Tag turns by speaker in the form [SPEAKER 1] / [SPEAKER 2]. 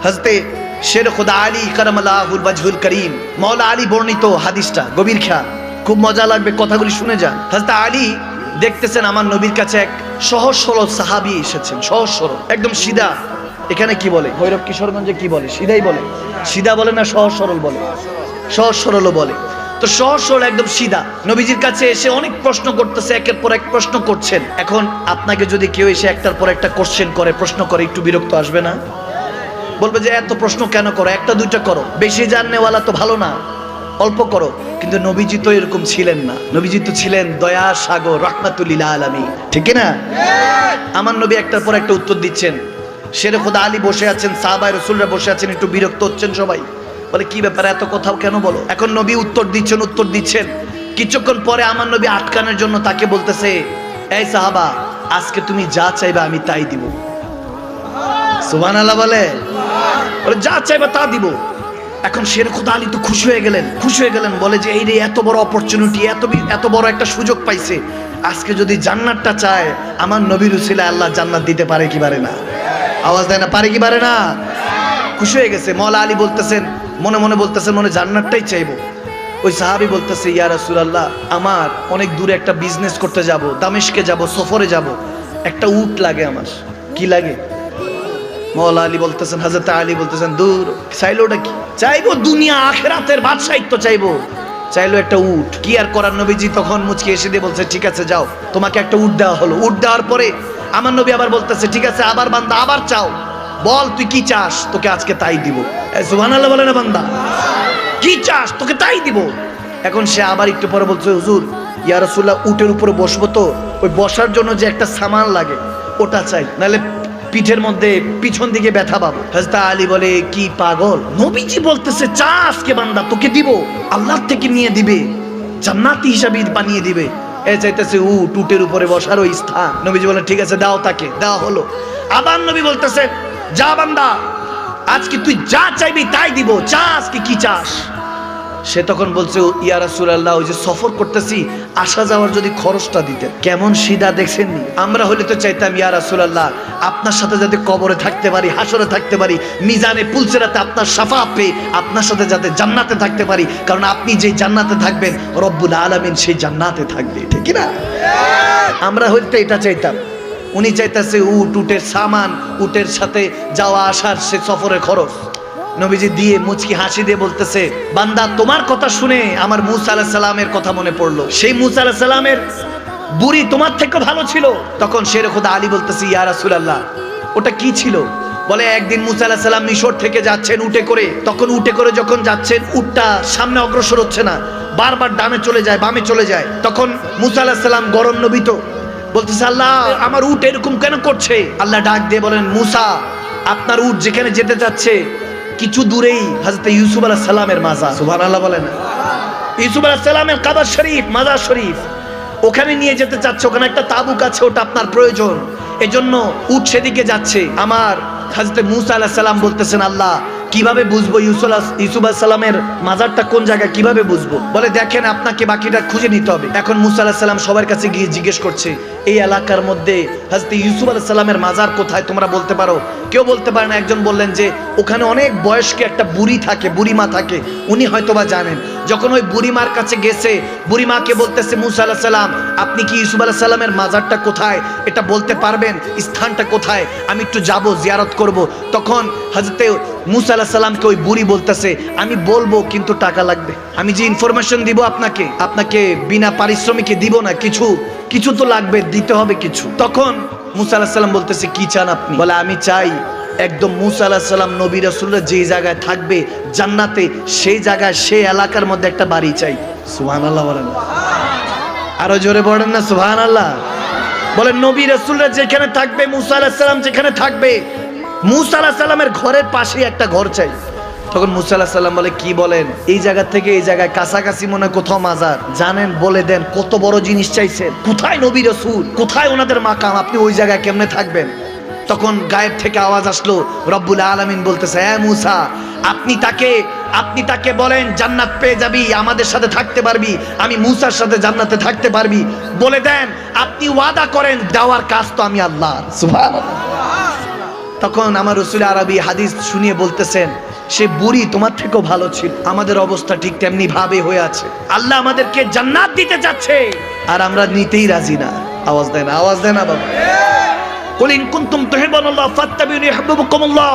[SPEAKER 1] হযরতে শের খুদা আলী কারামাল্লাহুল ওয়াজহুল করিম মাওলা আলী বর্ণিত হাদিসটা গভীর খেয়াল, খুব মজা লাগবে, কথাগুলি শুনে যান। হযরত আলী দেখতেছেন আমার নবীর কাছে এক সহজ সরল সাহাবী এসেছেন, সহজ সরল একদম সিধা। এখানে কি বলে, ভৈরব কিশোরগঞ্জে কি বলে, সিধাই বলে, সিধা বলে না সহজ সরল বলে, সহজ সরলও বলে। তো সহজ সরল একদম সিধা নবীজির কাছে এসে অনেক প্রশ্ন করতেছে, একের পর এক প্রশ্ন করছেন। এখন আপনাকে যদি কেউ এসে একটার পর একটা কোশ্চেন করে, প্রশ্ন করে, একটু বিরক্ত আসবে না? বলবে যে এত প্রশ্ন কেন করো, একটা দুইটা করো, বেশি জাননেওয়ালা তো ভালো না, অল্প করো। কিন্তু নবীজি তো এরকম ছিলেন না, নবীজি তো ছিলেন দয়া সাগর, রাহমাতুল লিল আলামিন, ঠিক না? আমার নবী একটার পর একটা উত্তর দিচ্ছেন। শেরে খুদা আলী বসে আছেন, সাহাবায়ে রাসূলরা বসে আছেন, একটু বিরক্ত হচ্ছেন সবাই, বলে কি ব্যাপার, এত কথা কেন বলো? এখন নবী উত্তর দিচ্ছেন। কিছুক্ষণ পরে আমার নবী আটকানোর জন্য তাকে বলতেছে, এই সাহাবা, আজকে তুমি যা চাইবা আমি তাই দিব। সুবহানাল্লাহ বলে, যা চাইবা তা দিব। এখন শেরে খুদা আলী তো খুশি হয়ে গেলেন, বলে যে এই রে এত বড় অপরচুনিটি, এত বড় একটা সুযোগ পাইছে, আজকে যদি জান্নাতটা চায় আমার নবীর উসিলায় আল্লাহ জান্নাত দিতে পারে কি পারে না? আওয়াজ দেয় না, পারে কি পারে না? খুশি হয়ে গেছে। মাওলা আলী বলতেছেন, মনে মনে বলতেছেন, মনে জান্নাতটাই চাইবো। ওই সাহাবী বলতেছে, ইয়া রাসূলুল্লাহ, আমার অনেক দূরে একটা বিজনেস করতে যাব, দামেস্কে যাব, সফরে যাব, একটা উট লাগে আমার। কি লাগে? মাওলা আলী বলতেছেন, হযরত আলী বলতেছেন, দূর, চাইলো ওটা কি? চাইবো দুনিয়া আখিরাতের বাদশাহিত্ব চাইলো একটা উট। কি আর করার? নবীজি তখন মুচকি এসে দিয়ে বলছে, ঠিক আছে যাও, তোমাকে একটা উট দেওয়া হলো। উট দেওয়ার পরে আমার নবী আবার বলতেছে, ঠিক আছে, আবার বান্দা আবার চাও, বল তুই কি চাস, তোকে আজকে তাই দিব। সুবহানাল্লাহ বলে না বান্দা? কি চাস, তোকে তাই দিব। এখন সে আবার একটু পরে বলছে, হুজুর, ইয়া রাসূলুল্লাহ, উটের উপরে বসবো তো, ওই বসার জন্য যে একটা সামান লাগে ওটা চাই, নাহলে পিঠের মধ্যে পিছন দিকে ব্যথা পাবো। হযরত আলী বলে, কি পাগল, নবীজি বলতেছে চা আজকে বান্দা, তোকে দিব, আল্লাহর থেকে নিয়ে দিবে, জান্নাতি হিসাবে বানিয়ে দিবে। এ চাইতেছে উটের উপরে বসার ওই স্থান। নবীজি বলেন, ঠিক আছে দাও, তাকে দেওয়া হলো। আবার নবী বলতেছে, যা বান্দা, আজকে তুই যা চাইবি তাই দিব, চা আজকে কি চাস? সে তখন বলছে, ইয়া রাসূলুল্লাহ, ওই যে সফর করতেছি, আসা যাওয়ার যদি খরচটা দিতেন। কেমন সিধা দেখছেননি? আমরা হলে তো চাইতাম, ইয়া রাসূলুল্লাহ, আপনার সাথে যাতে কবরে থাকতে পারি, হাসরে থাকতে পারি, মিজানে পুলসিরাতে আপনার শাফাআত পেয়ে আপনার সাথে যাতে জান্নাতে থাকতে পারি, কারণ আপনি যে জান্নাতে থাকবেন রব্বুল আলামিন সেই জান্নাতে থাকবে, ঠিক না? আমরা হইতে এটা চাইতাম। উনি চাইতেছে উটের সামান, উটের সাথে যাওয়া আসার সে সফরের খরচ। নবীজি দিয়ে মুচকি হাসি দিয়ে বলতেছে, বান্দা, তোমার কথা শুনে আমার মূসা আলাইহিস সালামের কথা মনে পড়লো। সেই মূসা আলাইহিস সালামের বুড়ি তোমার থেকে ভালো ছিল। তখন শেরে খুদা আলী বলতেছে, ইয়া রাসূলুল্লাহ, ওটা কি ছিল? বলে, একদিন মূসা আলাইহিস সালাম মিশর থেকে যাচ্ছেন উটে করে, তখন উটে করে যখন যাচ্ছেন, উটটা সামনে অগ্রসর হচ্ছে না, বারবার ডানে চলে যায়, বামে চলে যায়। তখন মূসা আলাইহিস সালাম গরমনবিত বলতেছে, আল্লাহ, আমার উট এরকম কেন করছে? আল্লাহ ডাক দিয়ে বলেন, মূসা, আপনার উট যেখানে যেতে যাচ্ছে কিছু দূরেই হযরত ইউসুফ আলাইহিস সালামের মাজার। সুবহানাল্লাহ বলেন। ইউসুফ আলাইহিস সালামের কবর শরীফ, মাজার শরীফ, ওখানে নিয়ে যেতে চাচ্ছে, ওখানে একটা তাবুক আছে, ওটা আপনার প্রয়োজন, এজন্য উট সেদিকে যাচ্ছে। আমার হযরত মূসা আলাইহিস সালাম বলতেছেন, আল্লাহ, কিভাবে বুঝবো ইউসুফ আলাইহিস সালামের মাজারটা কোন জায়গায়, কিভাবে বুঝবো? বলে, দেখেন, আপনাকে বাকিটা খুঁজে নিতে হবে। এখন মূসা আলাইহিস সালাম সবার কাছে গিয়ে জিজ্ঞেস করছে, এই এলাকার মধ্যে হযরত ইউসুফ আলাইহিস সালামের মাজার কোথায়, তোমরা বলতে পারো? কেউ বলতে পারে না। একজন বললেন যে ওখানে অনেক বয়স্ক একটা বুড়ি থাকে, বুড়িমা থাকে, উনি হয়তোবা জানেন। যখন ওই বুড়িমার কাছে গেছে, বুড়িমাকে বলতেছে, মূসা আলাইহিস সালাম, আপনি কি ইউসুফ আলাইহিস সালামের মাজারটা কোথায় এটা বলতে পারবেন? স্থানটা কোথায়, আমি একটু যাব, জিয়ারত করব। তখন হযরত মূসা আলাইহিস সালামকে ওই বুড়ি বলতেছে, আমি বলবো, কিন্তু টাকা লাগবে। আমি যে ইনফরমেশন দিব আপনাকে বিনা পারিশ্রমিকে দিব না, কিছু তো লাগবে, দিতে হবে কিছু। তখন মূসা আলাইহিস সালাম বলতেছে, কি চান আপনি? বলে, আমি চাই একদম মূসা আলাইহিস সালাম নবী রাসূলরা যেই জায়গায় থাকবে জান্নাতে, সেই জায়গায়, সেই এলাকার মধ্যে একটা বাড়ি চাই। সুবহানাল্লাহ বলেন। আরো জোরে বলেন না সুবহানাল্লাহ। বলেন, নবী রাসূলরা যেখানে থাকবে, মূসা আলাইহিস সালাম যেখানে থাকবে, মূসা আলাইহিস সালামের ঘরের পাশে একটা ঘর চাই। তখন মূসা আলাইহিস সালাম বলে, কি বলেন? এই জায়গা থেকে এই জায়গায় কাছাকাছি মনে কোথাও মাজার জানেন? বলে দেন, কত বড় জিনিস চাইছেন, কোথায় নবী রাসূল, কোথায় ওনাদের মাকাম, আপনি ওই জায়গায় কেমনে থাকবেন? তখন গায়েব থেকে আওয়াজ আসলো, রব্বুল আলামিন বলতেছে, হ্যাঁ মূসা, আপনি তাকে বলেন জান্নাত পেয়ে যাবি, আমাদের সাথে থাকতে পারবি, আমি মূসার সাথে জান্নাতে থাকতে পারবি। বলে দেন, আপনি ওয়াদা করেন, দেওয়ার কাজ তো আমি আল্লাহর। সুবহানাল্লাহ। তখন আমার রাসূল আরবি হাদিস শুনিয়ে বলতেছেন, সে বুড়ি তোমার থেকেও ভালো ছিল। আমাদের অবস্থা ঠিক তেমনি ভাবে হয়ে আছে। আল্লাহ আমাদেরকে জান্নাত দিতে যাচ্ছে আর আমরা নিতেই রাজি না। আওয়াজ দেয় না, আওয়াজ দেয় না বাবা। কুল ইন কুনতুম তুহিব্বুনাল্লাহ ফাত্তাবিউনি ইউহিব্বুকুমুল্লাহ।